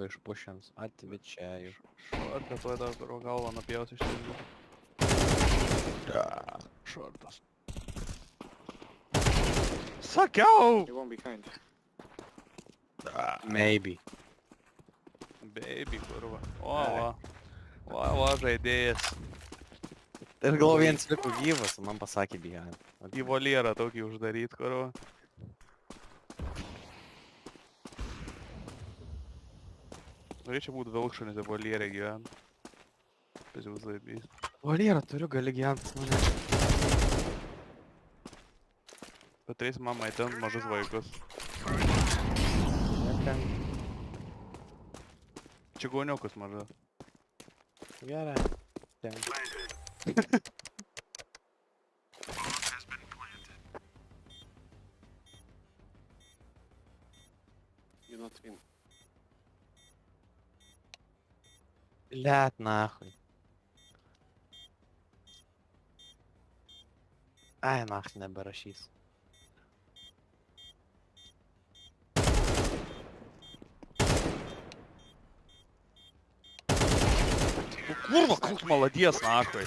Išpušins, atvičiaju. Šortą tuoj dar kuro galvą nupjaus iš tikrųjų. Šortas. Sakiau! He won't be kind. Maybe. Baby, kurva. Va, žaidėjas. Ir galvo vienas liko gyvas, man pasakė behind. Į volierą tokį uždaryt, kurva. Norėčiau būt vilkšunis į volierę gyvent. Pasiūs laibys. Volierą turiu, gali gyvent mane. Patrys man maitint mažus vaikus. Čigoniukus mažas. Gerai. Ten. You're not in. Блядь, нахуй. Ай, нахуй neberašys. Kurva, koks maladies, nahoj.